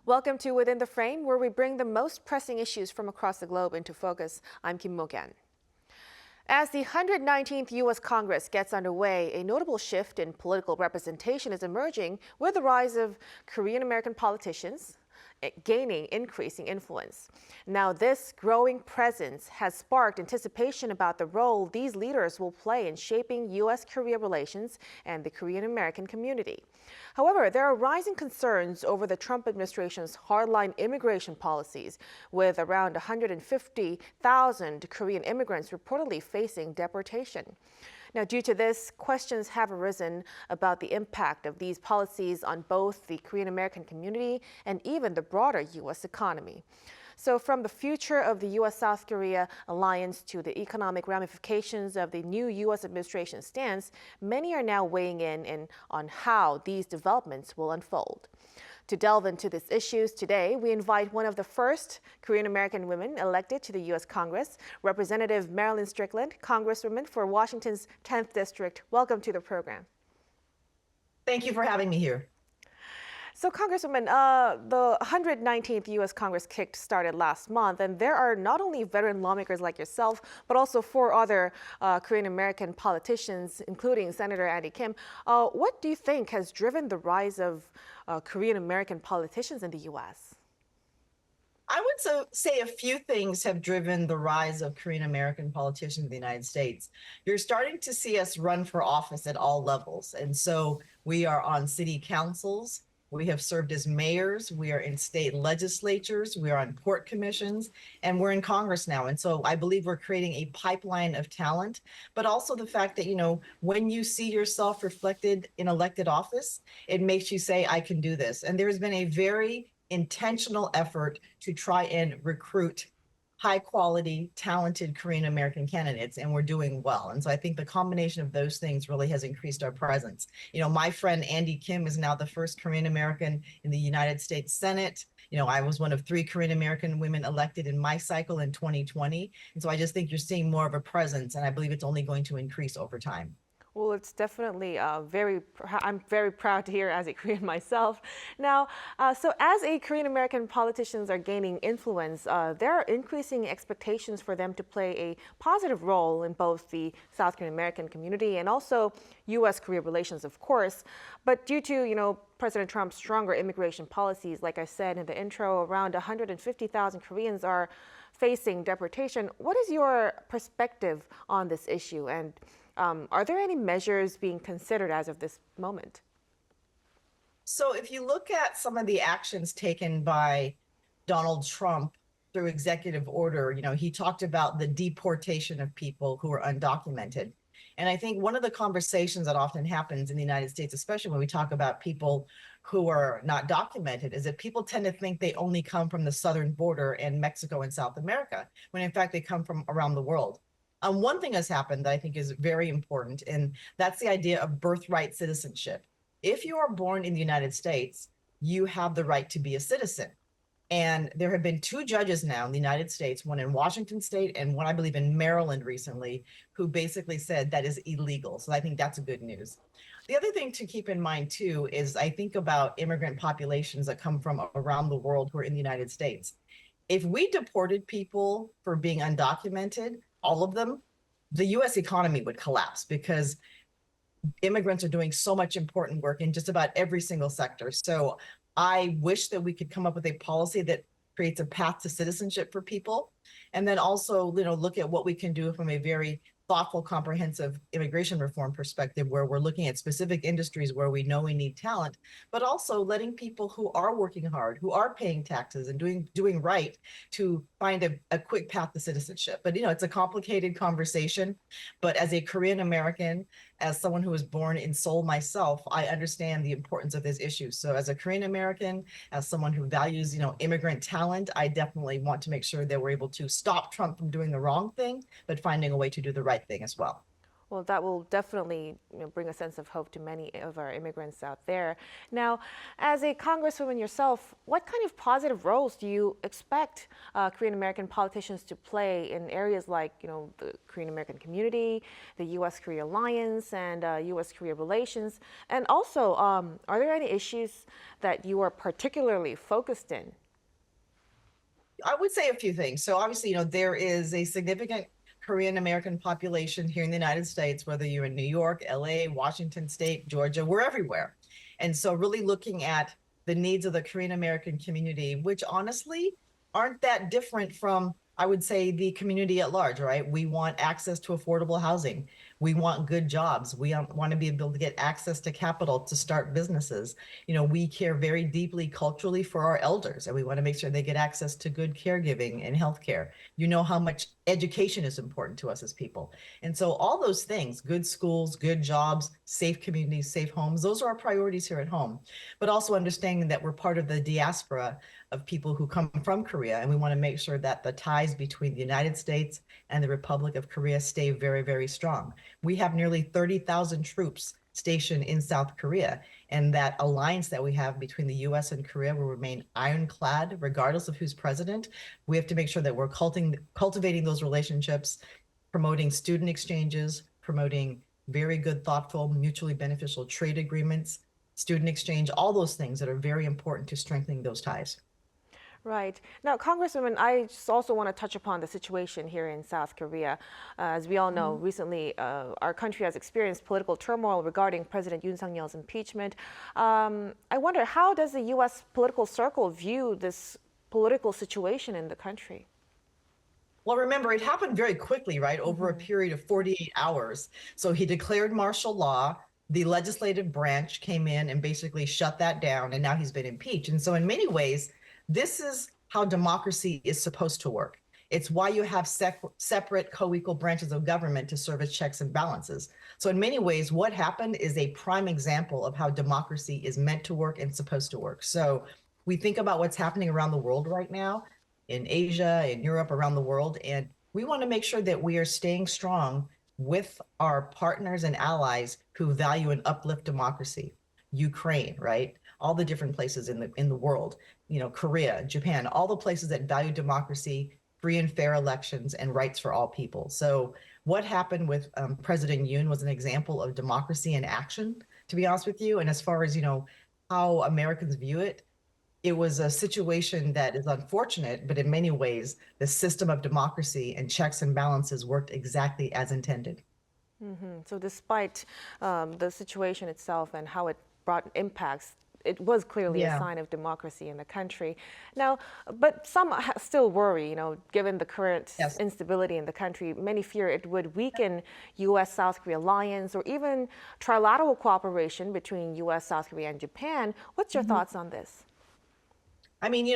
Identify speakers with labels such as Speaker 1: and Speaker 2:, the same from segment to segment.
Speaker 1: Welcome to Within the Frame, where we bring the most pressing issues from across the globe into focus. I'm Kim Mo-kyan. As the 119th U.S. Congress gets underway, a notable shift in political representation is emerging with the rise of Korean-American politicians gaining increasing influence. Now, this growing presence has sparked anticipation about the role these leaders will play in shaping U.S.-Korea relations and the Korean-American community. However, there are rising concerns over the Trump administration's hardline immigration policies, with around 150,000 Korean immigrants reportedly facing deportation. Now, due to this, questions have arisen about the impact of these policies on both the Korean-American community and even the broader U.S. economy. So from the future of the U.S. South Korea alliance to the economic ramifications of the new U.S. administration stance, many are now weighing in on how these developments will unfold. To delve into these issues today, we invite one of the first Korean-American women elected to the U.S. Congress, Representative Marilyn Strickland, Congresswoman for Washington's 10th District. Welcome to the program.
Speaker 2: Thank you for having me here.
Speaker 1: So, Congresswoman, the 119th U.S. Congress started last month, and there are not only veteran lawmakers like yourself, but also four other Korean-American politicians, including Senator Andy Kim. What do you think has driven the rise of Korean-American politicians in the U.S.?
Speaker 2: I would say a few things have driven the rise of Korean-American politicians in the United States. You're starting to see us run for office at all levels. And so we are on city councils. We have served as mayors, we are in state legislatures, we are on port commissions, and we're in Congress now. And so I believe we're creating a pipeline of talent, but also the fact that, when you see yourself reflected in elected office, it makes you say, I can do this. And there's been a very intentional effort to try and recruit high quality, talented Korean-American candidates, and we're doing well. And so I think the combination of those things really has increased our presence. My friend Andy Kim is now the first Korean-American in the United States Senate. I was one of 3 Korean-American women elected in my cycle in 2020. And so I just think you're seeing more of a presence, and I believe it's only going to increase over time.
Speaker 1: Well, it's definitely I'm very proud to hear as a Korean myself. Now, so as a Korean-American politicians are gaining influence, there are increasing expectations for them to play a positive role in both the South Korean American community and also U.S.-Korea relations, of course. But due to, President Trump's stronger immigration policies, like I said in the intro, around 150,000 Koreans are facing deportation. What is your perspective on this issue? And are there any measures being considered as of this moment?
Speaker 2: So if you look at some of the actions taken by Donald Trump through executive order, he talked about the deportation of people who are undocumented. And I think one of the conversations that often happens in the United States, especially when we talk about people who are not documented, is that people tend to think they only come from the southern border in Mexico and South America, when in fact they come from around the world. One thing has happened that I think is very important, and that's the idea of birthright citizenship. If you are born in the United States, you have the right to be a citizen. And there have been 2 judges now in the United States, one in Washington state and one, I believe, in Maryland recently, who basically said that is illegal. So I think that's good news. The other thing to keep in mind, too, is I think about immigrant populations that come from around the world who are in the United States. If we deported people for being undocumented, all of them, the U.S. economy would collapse because immigrants are doing so much important work in just about every single sector. So I wish that we could come up with a policy that creates a path to citizenship for people, and then also, look at what we can do from a very thoughtful, comprehensive immigration reform perspective, where we're looking at specific industries where we know we need talent, but also letting people who are working hard, who are paying taxes and doing right, to find a quick path to citizenship. But it's a complicated conversation. But as a Korean American, as someone who was born in Seoul myself, I understand the importance of this issue. So as a Korean American, as someone who values, immigrant talent, I definitely want to make sure that we're able to stop Trump from doing the wrong thing, but finding a way to do the right thing as well.
Speaker 1: Well, that will definitely bring a sense of hope to many of our immigrants out there. Now, as a Congresswoman yourself, what kind of positive roles do you expect Korean American politicians to play in areas like, the Korean American community, the U.S. Korea alliance, and U.S. Korea relations? And also, are there any issues that you are particularly focused in?
Speaker 2: I would say a few things. So obviously, there is a significant Korean American population here in the United States, whether you're in New York, LA, Washington State, Georgia, we're everywhere. And so really looking at the needs of the Korean American community, which honestly aren't that different from, I would say, the community at large, right? We want access to affordable housing. We want good jobs. We want to be able to get access to capital to start businesses. We care very deeply culturally for our elders, and we want to make sure they get access to good caregiving and healthcare. You know how much education is important to us as people. And so all those things, good schools, good jobs, safe communities, safe homes, those are our priorities here at home. But also understanding that we're part of the diaspora of people who come from Korea, and we want to make sure that the ties between the United States and the Republic of Korea stay very, very strong. We have nearly 30,000 troops stationed in South Korea, and that alliance that we have between the U.S. and Korea will remain ironclad regardless of who's president. We have to make sure that we're cultivating those relationships, promoting student exchanges, promoting very good, thoughtful, mutually beneficial trade agreements, student exchange, all those things that are very important to strengthening those ties.
Speaker 1: Right. Now, Congresswoman, I just also want to touch upon the situation here in South Korea. As we all know, recently our country has experienced political turmoil regarding President Yoon Suk-yeol's impeachment. I wonder, how does the U.S. political circle view this political situation in the country?
Speaker 2: Well, remember, it happened very quickly, right? Over a period of 48 hours. So he declared martial law. The legislative branch came in and basically shut that down, and now he's been impeached. And so in many ways, this is how democracy is supposed to work. It's why you have separate co-equal branches of government to serve as checks and balances. So in many ways, what happened is a prime example of how democracy is meant to work and supposed to work. So we think about what's happening around the world right now, in Asia, in Europe, around the world, and we want to make sure that we are staying strong with our partners and allies who value and uplift democracy. Ukraine, right? All the different places in the world, Korea, Japan, all the places that value democracy, free and fair elections, and rights for all people. So what happened with President Yoon was an example of democracy in action, to be honest with you. And as far as, how Americans view it, it was a situation that is unfortunate, but in many ways, the system of democracy and checks and balances worked exactly as intended.
Speaker 1: So despite the situation itself and how it brought impacts, it was clearly a sign of democracy in the country. Now, but some still worry, given the current instability in the country, many fear it would weaken U.S. South Korea alliance or even trilateral cooperation between U.S., South Korea, and Japan. What's your thoughts on this?
Speaker 2: I mean,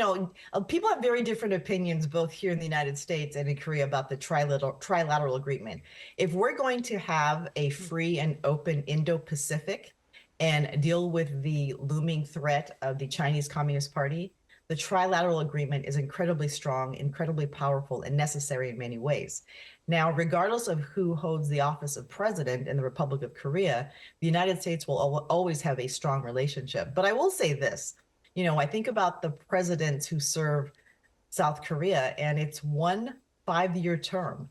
Speaker 2: people have very different opinions, both here in the United States and in Korea, about the trilateral agreement. If we're going to have a free and open Indo-Pacific and deal with the looming threat of the Chinese Communist Party, the trilateral agreement is incredibly strong, incredibly powerful, and necessary in many ways. Now, regardless of who holds the office of president in the Republic of Korea, the United States will always have a strong relationship. But I will say this, I think about the presidents who serve South Korea, and it's 1 5-year term.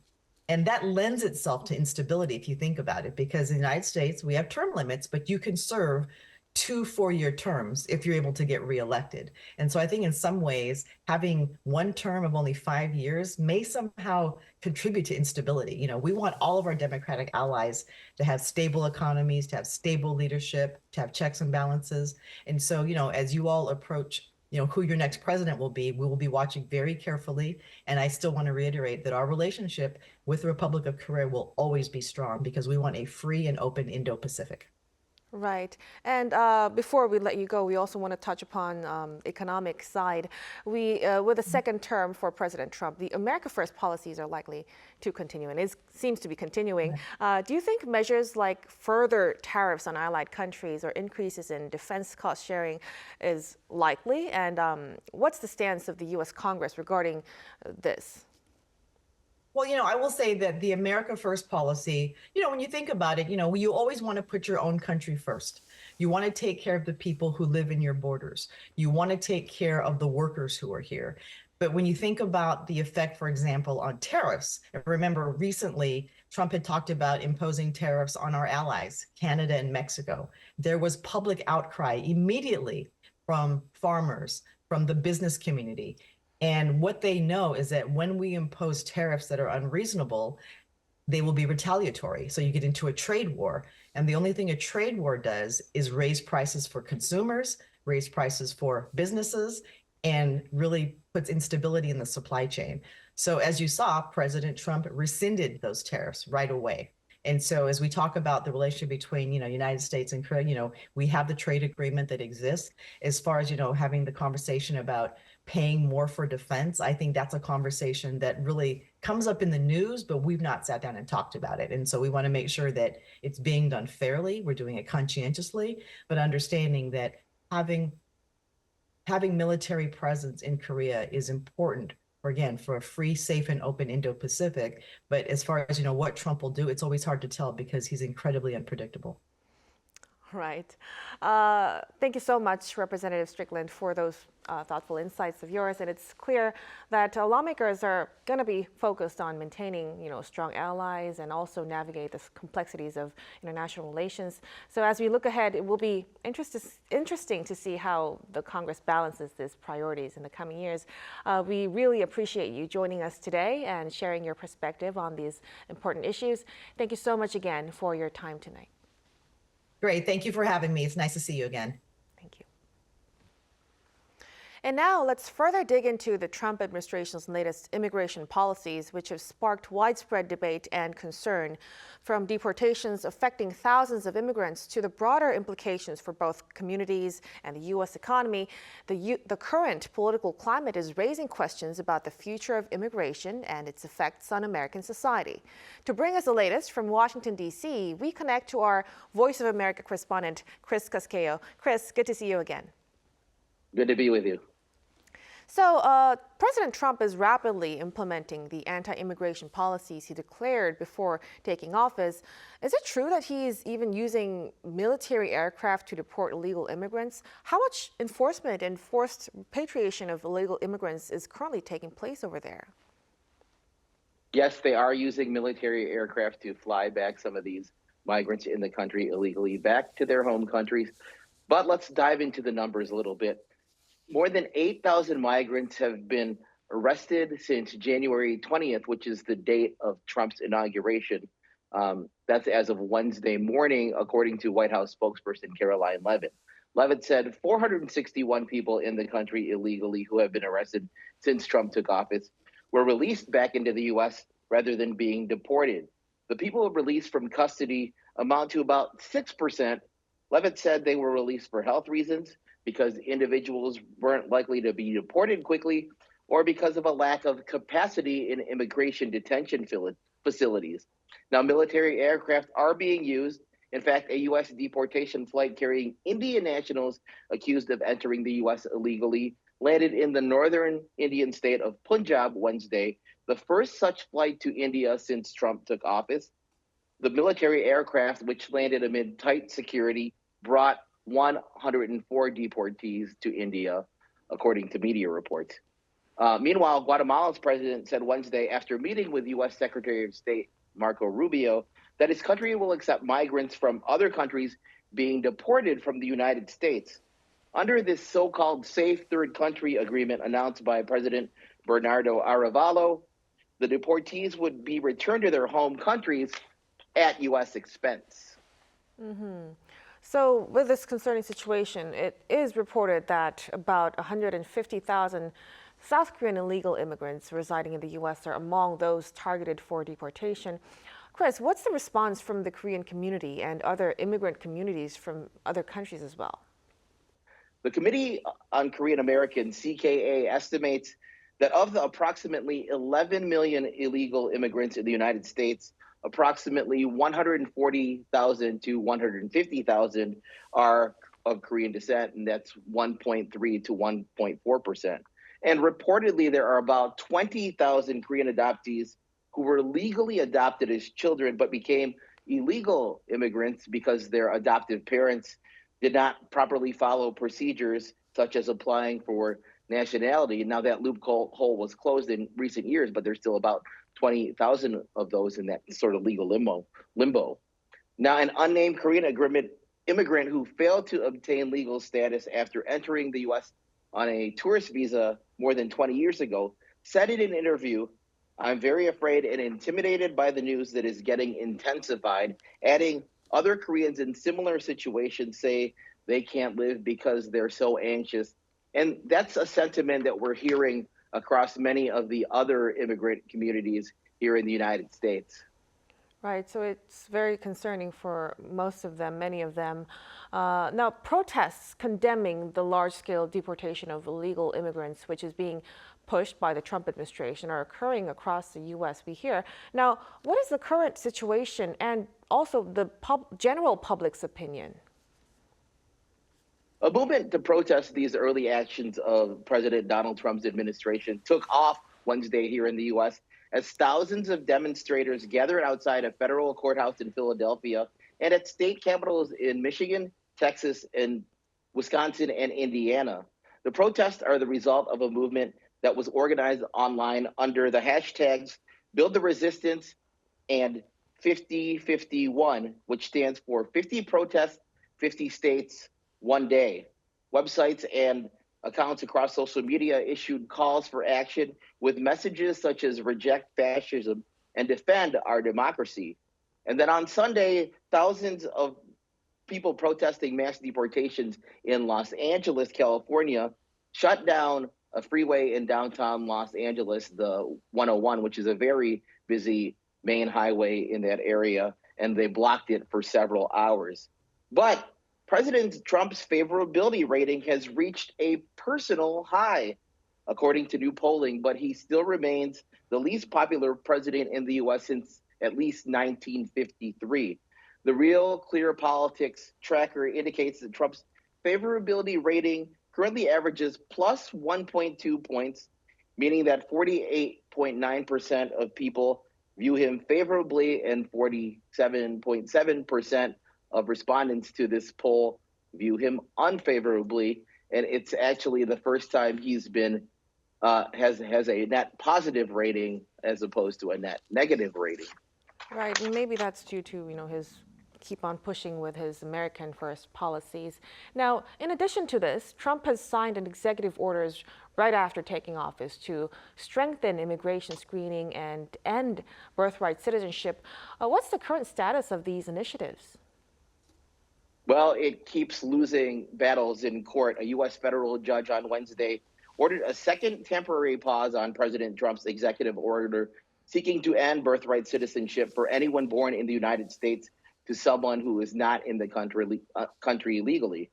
Speaker 2: And that lends itself to instability if you think about it, because in the United States, we have term limits, but you can serve 2 4-year terms if you're able to get reelected. And so I think in some ways, having one term of only 5 years may somehow contribute to instability. We want all of our democratic allies to have stable economies, to have stable leadership, to have checks and balances. And so, as you all approach who your next president will be, we will be watching very carefully. And I still want to reiterate that our relationship with the Republic of Korea will always be strong because we want a free and open Indo-Pacific.
Speaker 1: Right. And before we let you go, we also want to touch upon economic side. With a second term for President Trump, the America First policies are likely to continue, and it seems to be continuing. Do you think measures like further tariffs on allied countries or increases in defense cost sharing is likely? And what's the stance of the U.S. Congress regarding this?
Speaker 2: Well, I will say that the America First policy, when you think about it, you always want to put your own country first. You want to take care of the people who live in your borders. You want to take care of the workers who are here. But when you think about the effect, for example, on tariffs, remember recently Trump had talked about imposing tariffs on our allies, Canada and Mexico. There was public outcry immediately from farmers, from the business community. And what they know is that when we impose tariffs that are unreasonable, they will be retaliatory. So you get into a trade war. And the only thing a trade war does is raise prices for consumers, raise prices for businesses, and really puts instability in the supply chain. So as you saw, President Trump rescinded those tariffs right away. And so as we talk about the relationship between, United States and Korea, we have the trade agreement that exists. As far as, having the conversation about paying more for defense, I think that's a conversation that really comes up in the news, but we've not sat down and talked about it. And so we want to make sure that it's being done fairly. We're doing it conscientiously, but understanding that having military presence in Korea is important for a free, safe, and open Indo-Pacific. But as far as what Trump will do, it's always hard to tell because he's incredibly unpredictable.
Speaker 1: Right. Thank you so much, Representative Strickland, for those thoughtful insights of yours. And it's clear that lawmakers are going to be focused on maintaining, strong allies and also navigate the complexities of international relations. So as we look ahead, it will be interesting to see how the Congress balances these priorities in the coming years. We really appreciate you joining us today and sharing your perspective on these important issues. Thank you so much again for your time tonight.
Speaker 2: Great. Thank you for having me. It's nice to see you again.
Speaker 1: Thank you. And now let's further dig into the Trump administration's latest immigration policies, which have sparked widespread debate and concern, from deportations affecting thousands of immigrants to the broader implications for both communities and the U.S. economy. The current political climate is raising questions about the future of immigration and its effects on American society. To bring us the latest from Washington, D.C., we connect to our Voice of America correspondent, Chris Casquejo. Chris, good to see you again.
Speaker 3: Good to be with you.
Speaker 1: So President Trump is rapidly implementing the anti-immigration policies he declared before taking office. Is it true that he's even using military aircraft to deport illegal immigrants? How much enforcement and forced repatriation of illegal immigrants is currently taking place over there?
Speaker 3: Yes, they are using military aircraft to fly back some of these migrants in the country illegally back to their home countries. But let's dive into the numbers a little bit. More than 8,000 migrants have been arrested since January 20th, which is the date of Trump's inauguration. That's as of Wednesday morning, according to White House spokesperson Caroline Leavitt. Leavitt said 461 people in the country illegally who have been arrested since Trump took office were released back into the U.S. rather than being deported. The people released from custody amount to about 6%. Leavitt said they were released for health reasons, because individuals weren't likely to be deported quickly, or because of a lack of capacity in immigration detention facilities. Now, military aircraft are being used. In fact, a U.S. deportation flight carrying Indian nationals accused of entering the U.S. illegally landed in the northern Indian state of Punjab Wednesday, the first such flight to India since Trump took office. The military aircraft, which landed amid tight security, brought 104 deportees to India, according to media reports. Meanwhile, Guatemala's president said Wednesday, after meeting with U.S. Secretary of State Marco Rubio, that his country will accept migrants from other countries being deported from the United States. Under this so-called Safe Third Country Agreement announced by President Bernardo Arevalo, the deportees would be returned to their home countries at U.S. expense.
Speaker 1: Mm-hmm. So with this concerning situation, it is reported that about 150,000 South Korean illegal immigrants residing in the U.S. are among those targeted for deportation. Chris, what's the response from the Korean community and other immigrant communities from other countries as well?
Speaker 3: The Committee on Korean Americans, CKA, estimates that of the approximately 11 million illegal immigrants in the United States, approximately 140,000 to 150,000 are of Korean descent, and that's 1.3 to 1.4%. And reportedly, there are about 20,000 Korean adoptees who were legally adopted as children but became illegal immigrants because their adoptive parents did not properly follow procedures such as applying for nationality. Now that loophole was closed in recent years, but there's still about 20,000 of those in that sort of legal limbo. Now, an unnamed Korean immigrant who failed to obtain legal status after entering the U.S. on a tourist visa more than 20 years ago said in an interview, "I'm very afraid and intimidated by the news that is getting intensified," adding, "Other Koreans in similar situations say they can't live because they're so anxious." And that's a sentiment that we're hearing across many of the other immigrant communities here in the United States.
Speaker 1: Right, so it's very concerning for most of them, many of them. Now, protests condemning the large-scale deportation of illegal immigrants, which is being pushed by the Trump administration, are occurring across the U.S., we hear. Now, what is the current situation and also the general public's opinion?
Speaker 3: A movement to protest these early actions of President Donald Trump's administration took off Wednesday here in the U.S. as thousands of demonstrators gathered outside a federal courthouse in Philadelphia and at state capitals in Michigan, Texas, and Wisconsin and Indiana. The protests are the result of a movement that was organized online under the hashtags Build the Resistance and 5051, which stands for 50 protests, 50 states, one day. Websites and accounts across social media issued calls for action with messages such as reject fascism and defend our democracy. And then on Sunday, thousands of people protesting mass deportations in Los Angeles, California, shut down a freeway in downtown Los Angeles, the 101, which is a very busy main highway in that area, and they blocked it for several hours. But President Trump's favorability rating has reached a personal high, according to new polling, but he still remains the least popular president in the U.S. since at least 1953. The Real Clear Politics tracker indicates that Trump's favorability rating currently averages plus 1.2 points, meaning that 48.9% of people view him favorably and 47.7% of respondents to this poll view him unfavorably. And it's actually the first time he's been has a net positive rating as opposed to a net negative rating.
Speaker 1: Right, and maybe that's due to, his keep on pushing with his American First policies. Now, in addition to this, Trump has signed an executive orders right after taking office to strengthen immigration screening and end birthright citizenship. What's the current status of these initiatives?
Speaker 3: Well, it keeps losing battles in court. A U.S. federal judge on Wednesday ordered a second temporary pause on President Trump's executive order seeking to end birthright citizenship for anyone born in the United States to someone who is not in the country legally.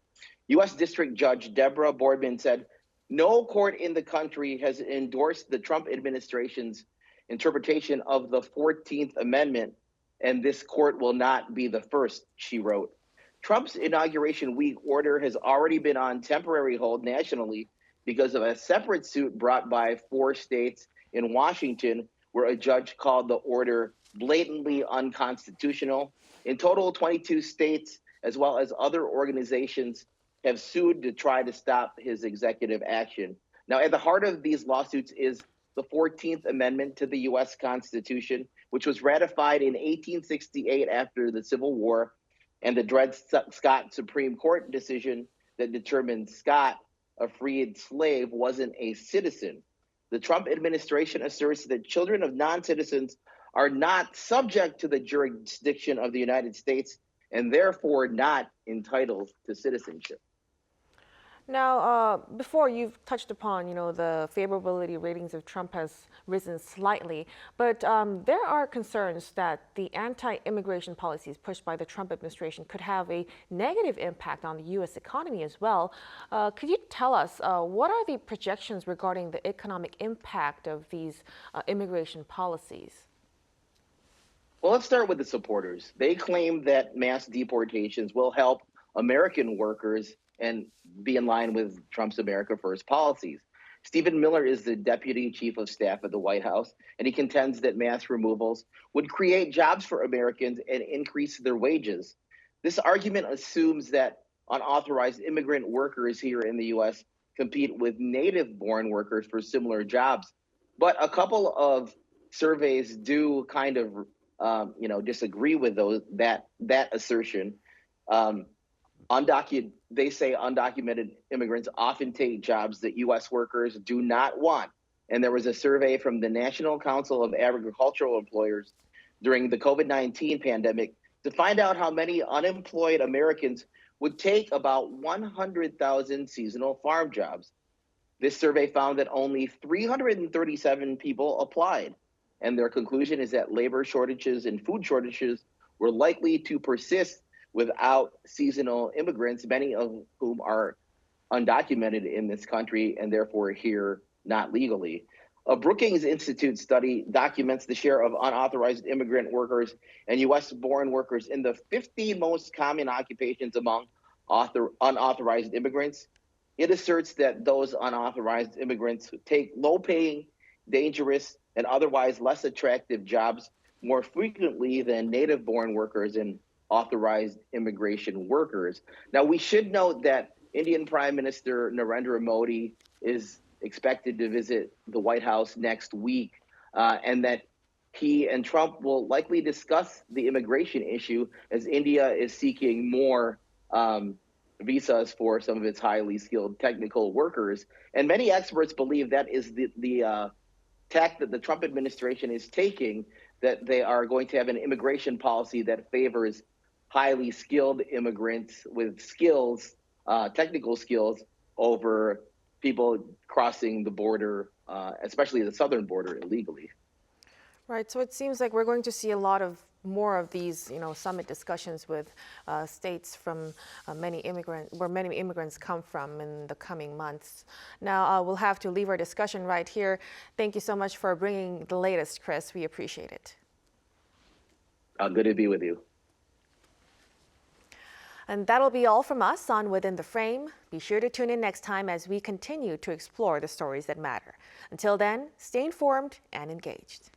Speaker 3: U.S. District Judge Deborah Boardman said, "No court in the country has endorsed the Trump administration's interpretation of the 14th Amendment, and this court will not be the first," she wrote. Trump's inauguration week order has already been on temporary hold nationally because of a separate suit brought by 4 states in Washington, where a judge called the order blatantly unconstitutional. In total, 22 states, as well as other organizations, have sued to try to stop his executive action. Now, at the heart of these lawsuits is the 14th Amendment to the U.S. Constitution, which was ratified in 1868 after the Civil War, and the Dred Scott Supreme Court decision that determined Scott, a freed slave, wasn't a citizen. The Trump administration asserts that children of non-citizens are not subject to the jurisdiction of the United States and therefore not entitled to citizenship.
Speaker 1: Now, before you've touched upon, the favorability ratings of Trump has risen slightly, but there are concerns that the anti-immigration policies pushed by the Trump administration could have a negative impact on the U.S. economy as well. Could you tell us what are the projections regarding the economic impact of these immigration policies?
Speaker 3: Well, let's start with the supporters. They claim that mass deportations will help American workers and be in line with Trump's America First policies. Stephen Miller is the Deputy Chief of Staff at the White House, and he contends that mass removals would create jobs for Americans and increase their wages. This argument assumes that unauthorized immigrant workers here in the U.S. compete with native-born workers for similar jobs. But a couple of surveys do kind of, disagree with that assertion. They say undocumented immigrants often take jobs that U.S. workers do not want. And there was a survey from the National Council of Agricultural Employers during the COVID-19 pandemic to find out how many unemployed Americans would take about 100,000 seasonal farm jobs. This survey found that only 337 people applied, and their conclusion is that labor shortages and food shortages were likely to persist without seasonal immigrants, many of whom are undocumented in this country and therefore here not legally. A Brookings Institute study documents the share of unauthorized immigrant workers and U.S.-born workers in the 15 most common occupations among unauthorized immigrants. It asserts that those unauthorized immigrants take low-paying, dangerous, and otherwise less attractive jobs more frequently than native-born workers and authorized immigration workers. Now, we should note that Indian Prime Minister Narendra Modi is expected to visit the White House next week, and that he and Trump will likely discuss the immigration issue as India is seeking more visas for some of its highly skilled technical workers. And many experts believe that is the tack that the Trump administration is taking, that they are going to have an immigration policy that favors highly skilled immigrants with skills, technical skills, over people crossing the border, especially the southern border, illegally.
Speaker 1: Right. So it seems like we're going to see a lot of more of these, summit discussions with states from where many immigrants come from in the coming months. Now, we'll have to leave our discussion right here. Thank you so much for bringing the latest, Chris. We appreciate it.
Speaker 3: Good to be with you.
Speaker 1: And that'll be all from us on Within the Frame. Be sure to tune in next time as we continue to explore the stories that matter. Until then, stay informed and engaged.